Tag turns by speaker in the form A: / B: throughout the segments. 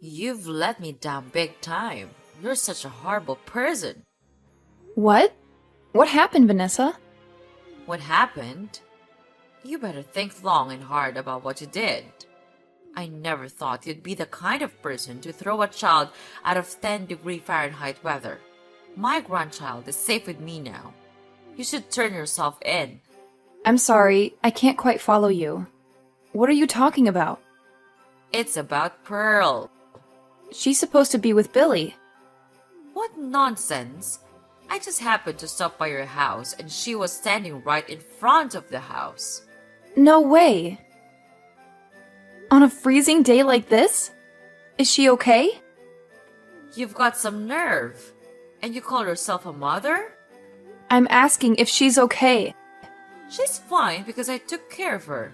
A: You've let me down big time. You're such a horrible person.
B: What? What happened, Vanessa?
A: What happened? You better think long and hard about what you did. I never thought you'd be the kind of person to throw a child out of 10-degree Fahrenheit weather. My grandchild is safe with me now. You should turn yourself in.
B: I'm sorry, I can't quite follow you. What are you talking about?
A: It's about Pearl.
B: She's supposed to be with Billy.
A: What nonsense! I just happened to stop by your house and she was standing right in front of the house.
B: No way. On a freezing day like this? Is she okay?
A: You've got some nerve. And you call yourself a mother?
B: I'm asking if she's okay.
A: She's fine because I took care of her.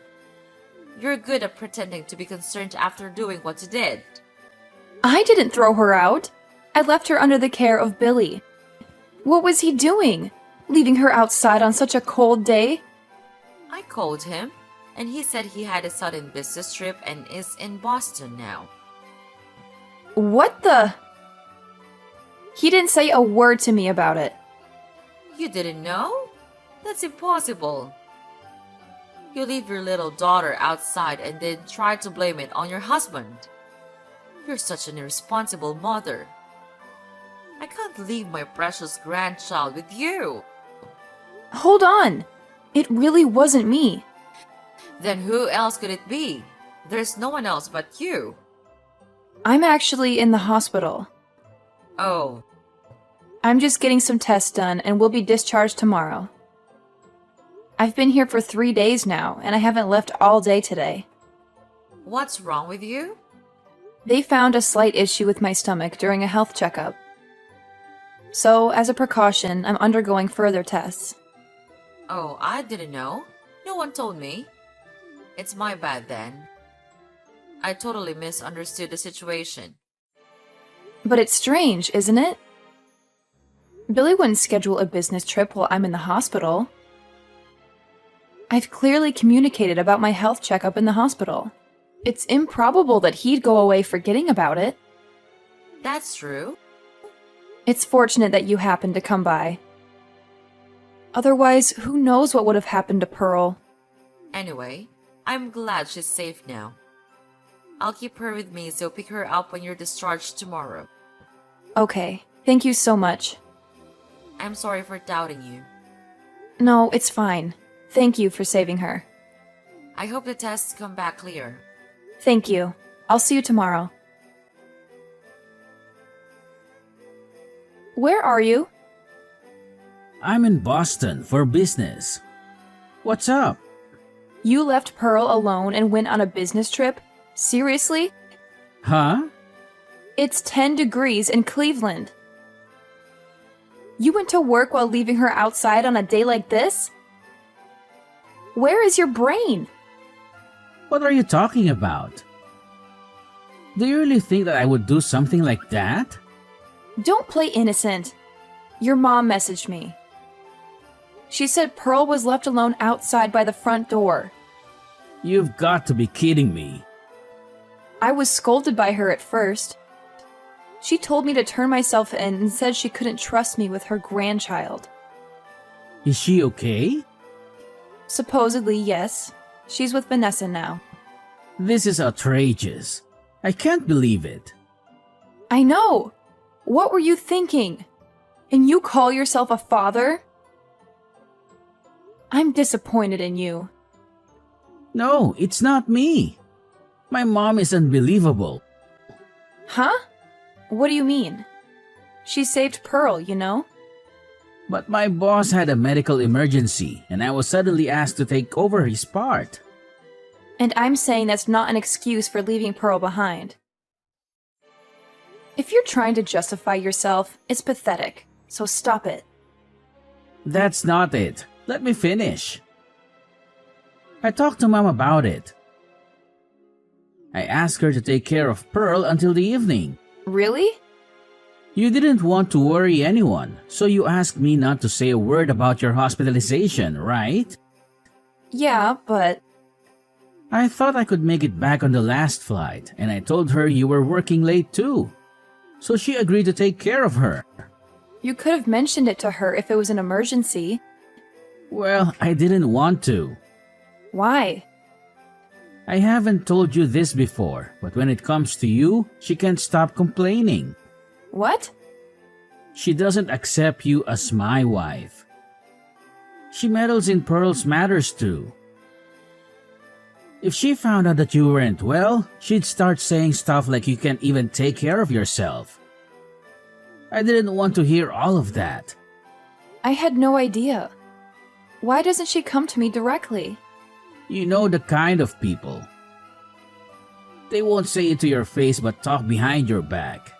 A: You're good at pretending to be concerned after doing what you did.
B: I didn't throw her out. I left her under the care of Billy. What was he doing? Leaving her outside on such a cold day?
A: I called him, and he said he had a sudden business trip and is in Boston now.
B: What the? He didn't say a word to me about it.
A: You didn't know? That's impossible. You leave your little daughter outside and then try to blame it on your husband. You're such an irresponsible mother. I can't leave my precious grandchild with you.
B: Hold on. It really wasn't me.
A: Then who else could it be? There's no one else but you.
B: I'm actually in the hospital.
A: Oh,
B: I'm just getting some tests done and will be discharged tomorrow. I've been here for 3 days now, and I haven't left all day today.
A: what's wrong with you?
B: They found a slight issue with my stomach during a health checkup. So, as a precaution, I'm undergoing further tests.
A: Oh, I didn't know. No one told me. It's my bad then. I totally misunderstood the situation.
B: But it's strange, isn't it? Billy wouldn't schedule a business trip while I'm in the hospital. I've clearly communicated about my health checkup in the hospital. It's improbable that he'd go away forgetting about it.
A: That's true.
B: It's fortunate that you happened to come by. Otherwise, who knows what would have happened to Pearl?
A: Anyway, I'm glad she's safe now. I'll keep her with me so pick her up when you're discharged tomorrow.
B: Okay, thank you so much.
A: I'm sorry for doubting you.
B: No, it's fine. Thank you for saving her.
A: I hope the tests come back clear.
B: Thank you. I'll see you tomorrow. Where are you?
C: I'm in Boston for business. What's up?
B: You left Pearl alone and went on a business trip? Seriously?
C: Huh?
B: It's 10 degrees in Cleveland. You went to work while leaving her outside on a day like this? Where is your brain?
C: What are you talking about? Do you really think that I would do something like that?
B: Don't play innocent. Your mom messaged me. She said Pearl was left alone outside by the front door.
C: You've got to be kidding me.
B: I was scolded by her at first. She told me to turn myself in and said she couldn't trust me with her grandchild.
C: Is she okay?
B: Supposedly, yes. She's with Vanessa now.
C: This is outrageous. I can't believe it.
B: I know! What were you thinking? And you call yourself a father? I'm disappointed in you.
C: No, it's not me. My mom is unbelievable.
B: Huh? What do you mean? She saved Pearl, you know?
C: But my boss had a medical emergency and I was suddenly asked to take over his part.
B: And I'm saying that's not an excuse for leaving Pearl behind. If you're trying to justify yourself, it's pathetic, so stop it.
C: That's not it. Let me finish. I talked to Mom about it. I asked her to take care of Pearl until the evening.
B: Really?
C: You didn't want to worry anyone, so you asked me not to say a word about your hospitalization, right?
B: Yeah, but...
C: I thought I could make it back on the last flight, and I told her you were working late too. So she agreed to take care of her.
B: You could have mentioned it to her if it was an emergency.
C: Well, I didn't want to.
B: Why?
C: I haven't told you this before, but when it comes to you, she can't stop complaining.
B: What?
C: She doesn't accept you as my wife. She meddles in Pearl's matters too. If she found out that you weren't well, she'd start saying stuff like you can't even take care of yourself. I didn't want to hear all of that.
B: I had no idea. Why doesn't she come to me directly?
C: You know the kind of people. They won't say it to your face but talk behind your back.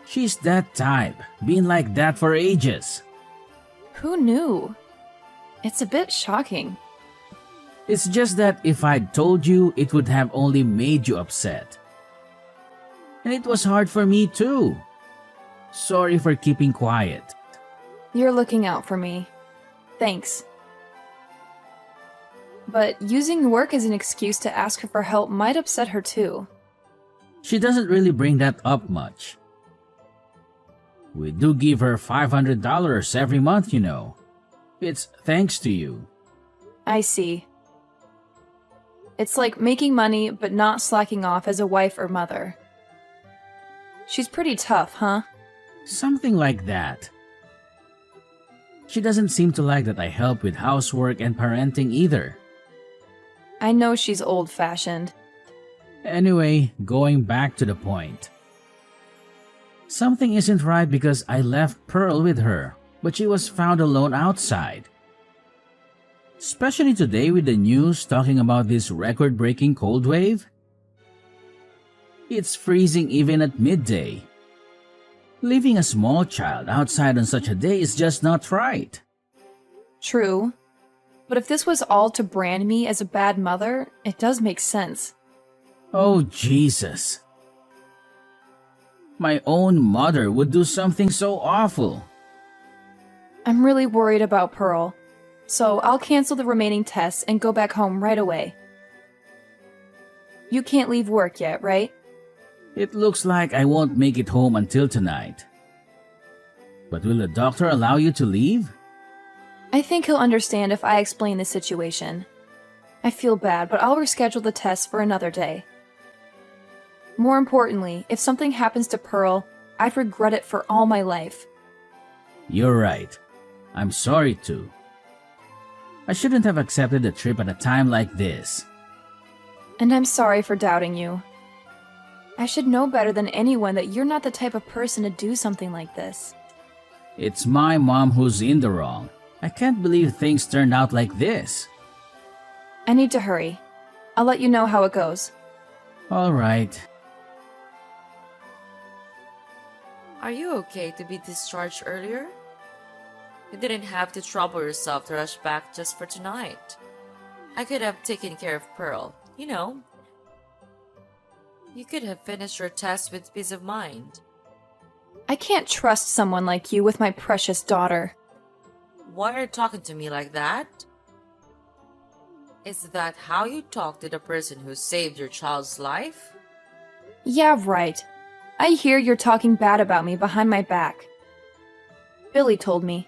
C: She's that type, been like that for ages.
B: Who knew? It's a bit shocking.
C: It's just that if I'd told you, it would have only made you upset. And it was hard for me too. Sorry for keeping quiet.
B: You're looking out for me. Thanks. But using work as an excuse to ask her for help might upset her too.
C: She doesn't really bring that up much. We do give her $500 every month, you know. It's thanks to you.
B: I see. It's like making money but not slacking off as a wife or mother. She's pretty tough, huh?
C: Something like that. She doesn't seem to like that I help with housework and parenting either.
B: I know she's old-fashioned.
C: Anyway, going back to the point. Something isn't right because I left Pearl with her, but she was found alone outside. Especially today with the news talking about this record-breaking cold wave. It's freezing even at midday. Leaving a small child outside on such a day is just not right.
B: True. But if this was all to brand me as a bad mother, it does make sense.
C: Oh, Jesus. My own mother would do something so awful.
B: I'm really worried about Pearl, so I'll cancel the remaining tests and go back home right away. You can't leave work yet, right?
C: It looks like I won't make it home until tonight. But will the doctor allow you to leave?
B: I think he'll understand if I explain the situation. I feel bad, but I'll reschedule the tests for another day. More importantly, if something happens to Pearl, I'd regret it for all my life.
C: You're right. I'm sorry too. I shouldn't have accepted the trip at a time like this.
B: And I'm sorry for doubting you. I should know better than anyone that you're not the type of person to do something like this.
C: It's my mom who's in the wrong. I can't believe things turned out like this.
B: I need to hurry. I'll let you know how it goes.
C: All right.
A: Are you okay to be discharged earlier? You didn't have to trouble yourself to rush back just for tonight. I could have taken care of Pearl, you know. You could have finished your test with peace of mind.
B: I can't trust someone like you with my precious daughter.
A: Why are you talking to me like that? Is that how you talk to the person who saved your child's life?
B: Yeah, right. I hear you're talking bad about me behind my back. Billy told me.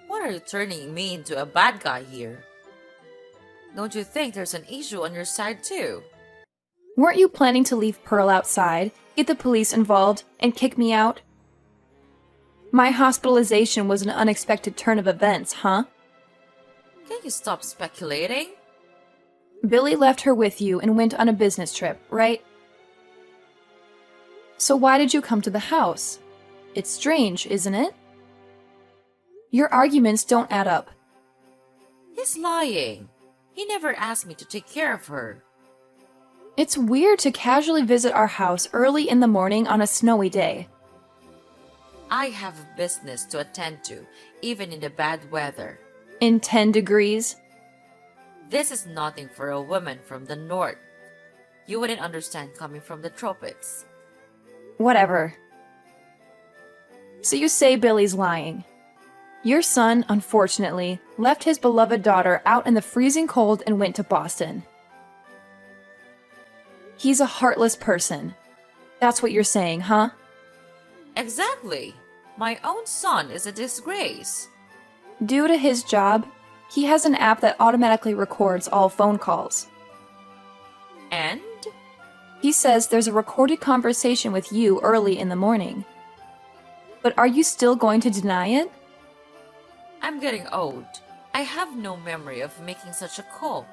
A: What are you turning me into a bad guy here? Don't you think there's an issue on your side too?
B: Weren't you planning to leave Pearl outside, get the police involved, and kick me out? My hospitalization was an unexpected turn of events, huh?
A: Can you stop speculating?
B: Billy left her with you and went on a business trip, right? So why did you come to the house? It's strange, isn't it? Your arguments don't add up.
A: He's lying. He never asked me to take care of her.
B: It's weird to casually visit our house early in the morning on a snowy day.
A: I have business to attend to, even in the bad weather.
B: In 10 degrees?
A: This is nothing for a woman from the north. You wouldn't understand coming from the tropics.
B: Whatever. So you say Billy's lying. Your son, unfortunately, left his beloved daughter out in the freezing cold and went to Boston. He's a heartless person. That's what you're saying, huh?
A: Exactly. My own son is a disgrace.
B: Due to his job, he has an app that automatically records all phone calls.
A: And?
B: He says there's a recorded conversation with you early in the morning. But are you still going to deny it?
A: I'm getting old. I have no memory of making such a call.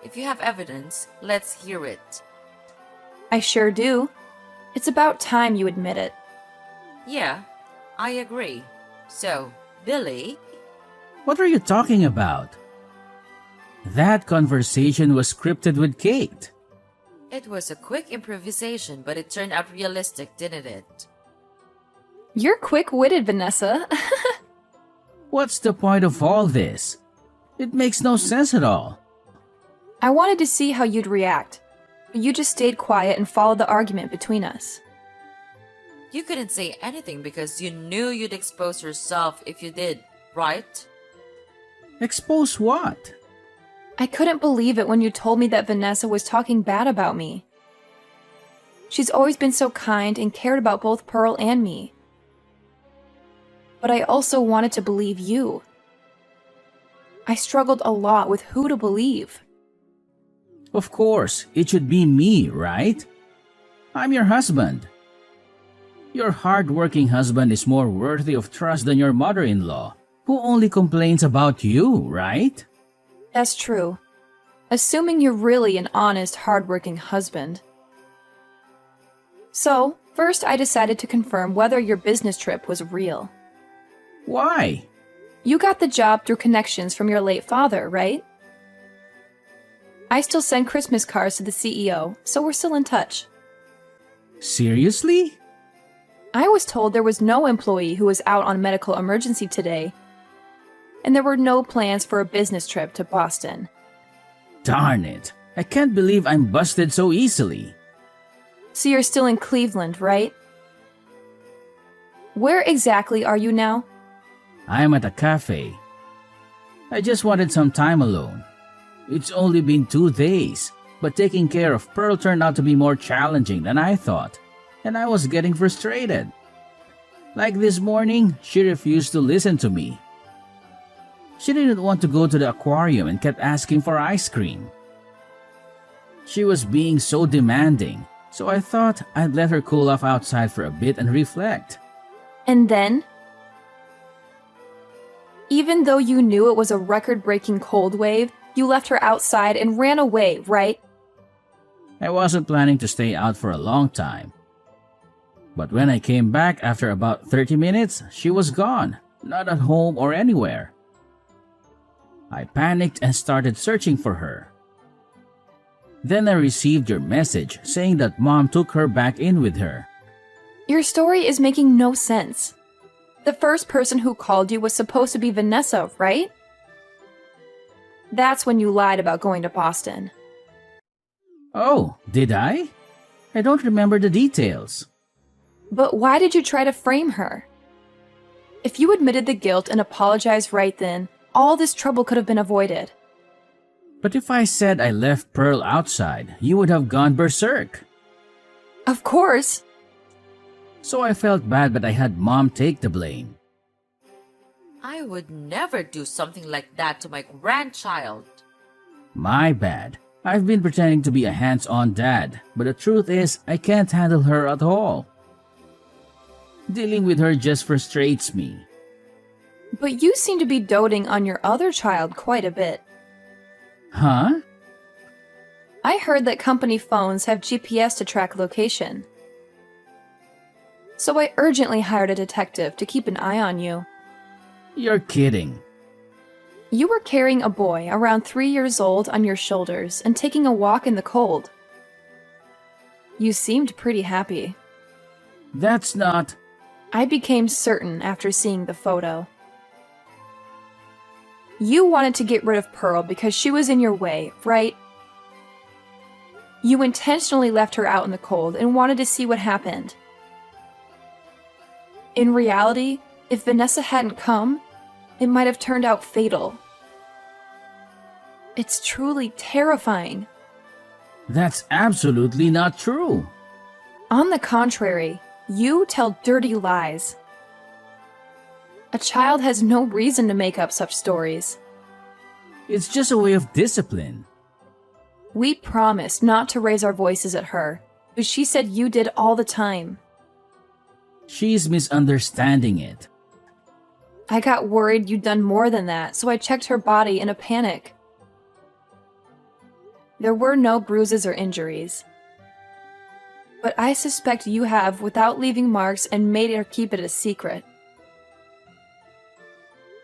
A: If you have evidence, let's hear it.
B: I sure do. It's about time you admit it.
A: Yeah, I agree. So, Billy,
C: What are you talking about? That conversation was scripted with Kate.
A: it was a quick improvisation, but it turned out realistic, didn't it?
B: You're quick-witted, Vanessa.
C: What's the point of all this? It makes no sense at all.
B: I wanted to see how you'd react, but you just stayed quiet and followed the argument between us.
A: You couldn't say anything because you knew you'd expose yourself if you did, right?
C: Expose what?
B: I couldn't believe it when you told me that Vanessa was talking bad about me. She's always been so kind and cared about both Pearl and me. But I also wanted to believe you. I struggled a lot with who to believe.
C: Of course, it should be me, right? I'm your husband. Your hard-working husband is more worthy of trust than your mother-in-law, who only complains about you, right?
B: That's true. Assuming you're really an honest, hardworking husband. So, first I decided to confirm whether your business trip was real.
C: Why?
B: You got the job through connections from your late father, right? I still send Christmas cards to the CEO, so we're still in touch.
C: Seriously?
B: I was told there was no employee who was out on medical emergency today, and there were no plans for a business trip to Boston.
C: Darn it. I can't believe I'm busted so easily.
B: So you're still in Cleveland, right? Where exactly are you now?
C: I'm at a cafe. I just wanted some time alone. It's only been 2 days, but taking care of Pearl turned out to be more challenging than I thought, and I was getting frustrated. Like this morning, she refused to listen to me. She didn't want to go to the aquarium and kept asking for ice cream. She was being so demanding, so I thought I'd let her cool off outside for a bit and reflect.
B: And then? Even though you knew it was a record-breaking cold wave, you left her outside and ran away, right?
C: I wasn't planning to stay out for a long time. But when I came back after about 30 minutes, she was gone, not at home or anywhere. I panicked and started searching for her. Then I received your message saying that Mom took her back in with her.
B: Your story is making no sense. The first person who called you was supposed to be Vanessa, right? That's when you lied about going to Boston.
C: Oh, did I? I don't remember the details.
B: But why did you try to frame her? If you admitted the guilt and apologized right then, all this trouble could have been avoided.
C: But if I said I left Pearl outside, you would have gone berserk.
B: Of course.
C: So I felt bad, but I had Mom take the blame.
A: I would never do something like that to my grandchild.
C: My bad. I've been pretending to be a hands-on dad, but the truth is I can't handle her at all. Dealing with her just frustrates me.
B: But you seem to be doting on your other child quite a bit.
C: Huh?
B: I heard that company phones have GPS to track location. So I urgently hired a detective to keep an eye on you.
C: You're kidding.
B: You were carrying a boy around 3 years old on your shoulders and taking a walk in the cold. You seemed pretty happy.
C: That's not...
B: I became certain after seeing the photo. You wanted to get rid of Pearl because she was in your way, right? You intentionally left her out in the cold and wanted to see what happened. In reality, if Vanessa hadn't come, it might have turned out fatal. It's truly terrifying.
C: That's absolutely not true.
B: On the contrary, you tell dirty lies. A child has no reason to make up such stories.
C: It's just a way of discipline.
B: We promised not to raise our voices at her, but she said you did all the time.
C: She's misunderstanding it.
B: I got worried you'd done more than that, so I checked her body in a panic. There were no bruises or injuries. But I suspect you have without leaving marks and made her keep it a secret.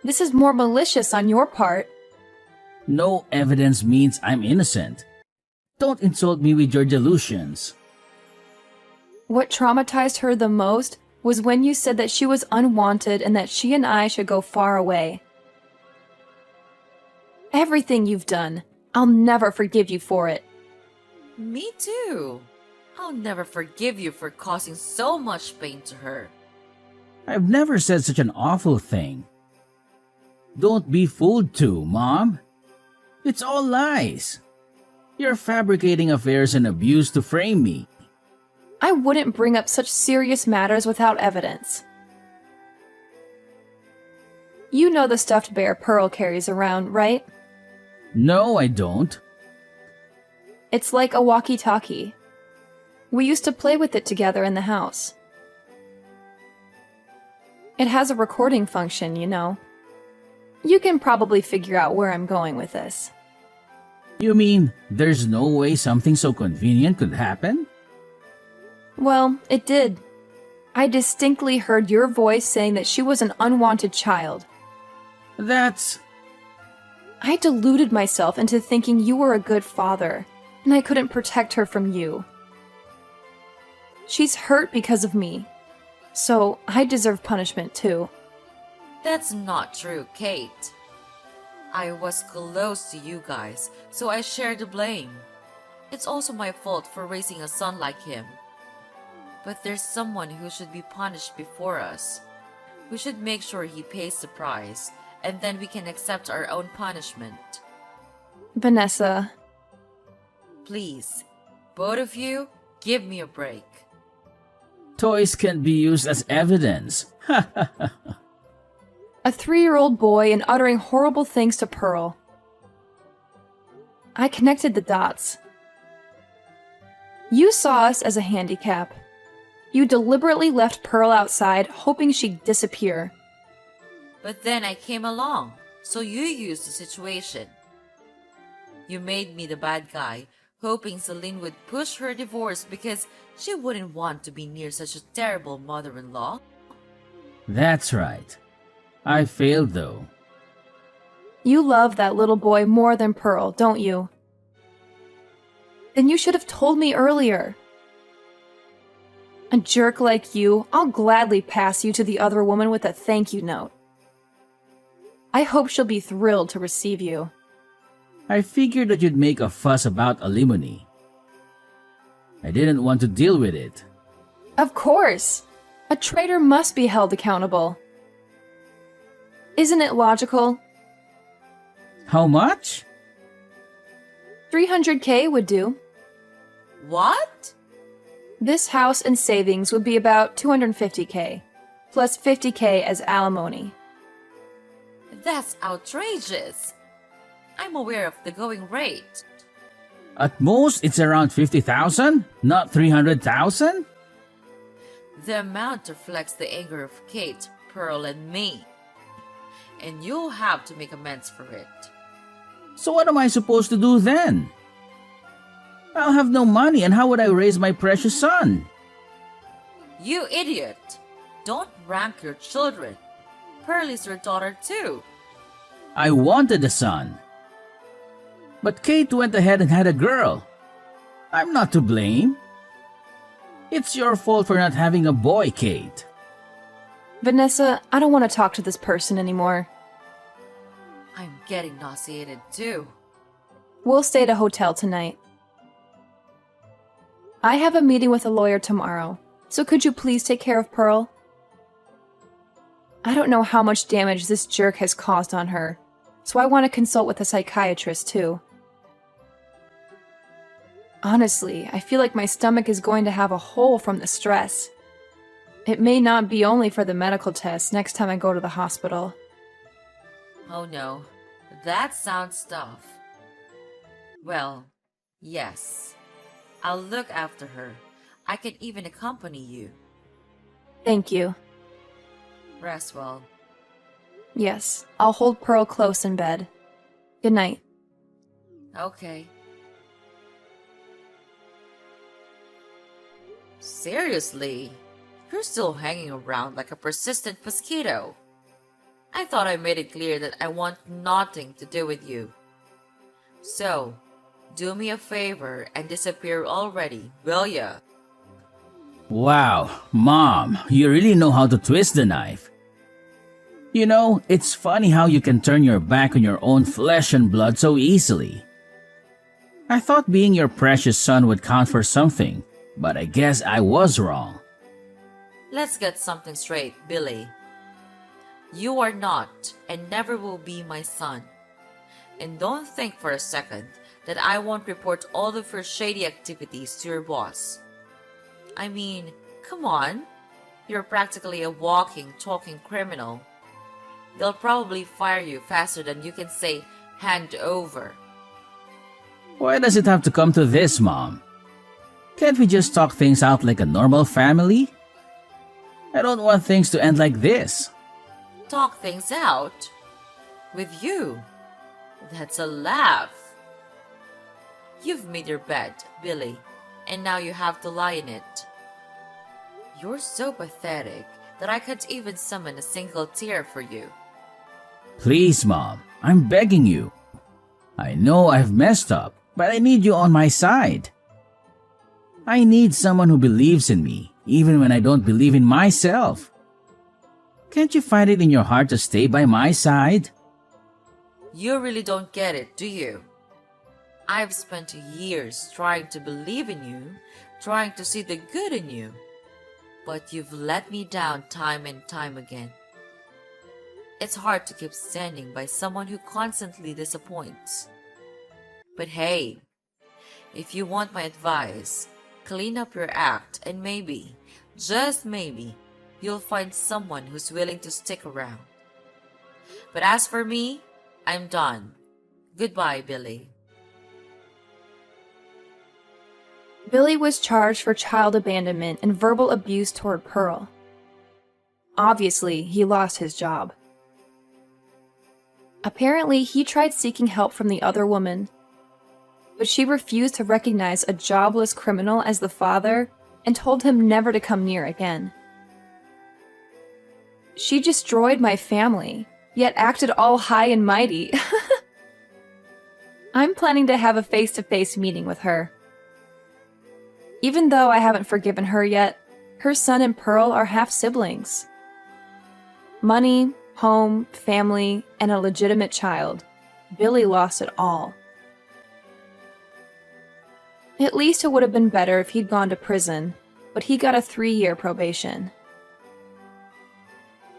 B: This is more malicious on your part.
C: No evidence means I'm innocent. Don't insult me with your delusions.
B: What traumatized her the most was when you said that she was unwanted and that she and I should go far away. Everything you've done, I'll never forgive you for it.
A: Me too. I'll never forgive you for causing so much pain to her.
C: I've never said such an awful thing. Don't be fooled too, Mom. It's all lies. You're fabricating affairs and abuse to frame me.
B: I wouldn't bring up such serious matters without evidence. You know the stuffed bear Pearl carries around, right?
C: No, I don't.
B: It's like a walkie-talkie. We used to play with it together in the house. It has a recording function, you know. You can probably figure out where I'm going with this.
C: You mean there's no way something so convenient could happen?
B: Well, it did. I distinctly heard your voice saying that she was an unwanted child.
C: That's...
B: I deluded myself into thinking you were a good father, and I couldn't protect her from you. She's hurt because of me, so I deserve punishment too.
A: That's not true, Kate. I was close to you guys, so I share the blame. It's also my fault for raising a son like him. But there's someone who should be punished before us. We should make sure he pays the price, and then we can accept our own punishment.
B: Vanessa,
A: Please, both of you, give me a break.
C: Toys can be used as evidence.
B: a 3-year-old boy and uttering horrible things to Pearl. I connected the dots. You saw us as a handicap. You deliberately left Pearl outside, hoping she'd disappear.
A: But then I came along, so you used the situation. You made me the bad guy, hoping Celine would push her divorce because she wouldn't want to be near such a terrible mother-in-law.
C: That's right. I failed though.
B: You love that little boy more than Pearl, don't you? Then you should have told me earlier. A jerk like you, I'll gladly pass you to the other woman with a thank you note. I hope she'll be thrilled to receive you.
C: I figured that you'd make a fuss about alimony. I didn't want to deal with it.
B: Of course! A traitor must be held accountable. Isn't it logical?
C: How much?
B: 300K would do.
A: What?
B: This house and savings would be about 250K, plus 50K as alimony.
A: That's outrageous. I'm aware of the going rate.
C: At most, it's around 50,000, not 300,000?
A: The amount reflects the anger of Kate, Pearl, and me. And you'll have to make amends for it.
C: So what am I supposed to do then? I'll have no money, and how would I raise my precious son?
A: You idiot! Don't rank your children. Pearl is your daughter too.
C: I wanted a son. But Kate went ahead and had a girl. I'm not to blame. It's your fault for not having a boy, Kate.
B: Vanessa, I don't want to talk to this person anymore.
A: I'm getting nauseated too.
B: We'll stay at a hotel tonight. I have a meeting with a lawyer tomorrow, so could you please take care of Pearl? I don't know how much damage this jerk has caused on her, so I want to consult with a psychiatrist too. Honestly, I feel like my stomach is going to have a hole from the stress. It may not be only for the medical test next time I go to the hospital.
A: Oh no, that sounds tough. Well, yes. I'll look after her. I can even accompany you.
B: Thank you.
A: Rest well.
B: Yes, I'll hold Pearl close in bed. Good night.
A: Okay. Seriously? You're still hanging around like a persistent mosquito. I thought I made it clear that I want nothing to do with you. So, do me a favor and disappear already, will ya?
C: Wow, Mom, you really know how to twist the knife. You know, it's funny how you can turn your back on your own flesh and blood so easily. I thought being your precious son would count for something, but I guess I was wrong.
A: Let's get something straight, Billy. You are not and never will be my son. And don't think for a second that I won't report all of your shady activities to your boss. I mean, come on. You're practically a walking, talking criminal. They'll probably fire you faster than you can say, hand over.
C: Why does it have to come to this, Mom? Can't we just talk things out like a normal family? I don't want things to end like this.
A: Talk things out? With you? That's a laugh. You've made your bed, Billy, and now you have to lie in it. You're so pathetic that I can't even summon a single tear for you.
C: Please, Mom, I'm begging you. I know I've messed up, but I need you on my side. I need someone who believes in me, even when I don't believe in myself. Can't you find it in your heart to stay by my side?
A: You really don't get it, do you? I've spent years trying to believe in you, trying to see the good in you. But you've let me down time and time again. It's hard to keep standing by someone who constantly disappoints. But hey, if you want my advice, clean up your act and maybe, just maybe, you'll find someone who's willing to stick around. But as for me, I'm done. Goodbye, Billy.
B: Billy was charged for child abandonment and verbal abuse toward Pearl. Obviously, he lost his job. Apparently, he tried seeking help from the other woman, but she refused to recognize a jobless criminal as the father and told him never to come near again. She destroyed my family, yet acted all high and mighty. I'm planning to have a face-to-face meeting with her. Even though I haven't forgiven her yet, her son and Pearl are half-siblings. Money, home, family, and a legitimate child. Billy lost it all. At least it would have been better if he'd gone to prison, but he got a 3-year probation.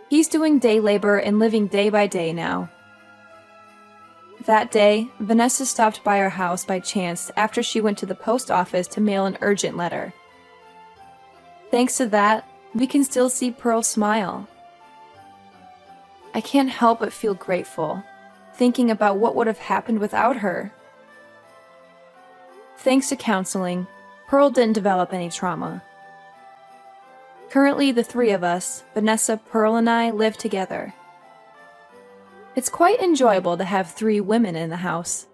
B: He's doing day labor and living day by day now. That day, Vanessa stopped by our house by chance after she went to the post office to mail an urgent letter. Thanks to that, we can still see Pearl smile. I can't help but feel grateful, thinking about what would have happened without her. Thanks to counseling, Pearl didn't develop any trauma. Currently, the 3 of us, Vanessa, Pearl, and I, live together. It's quite enjoyable to have 3 women in the house.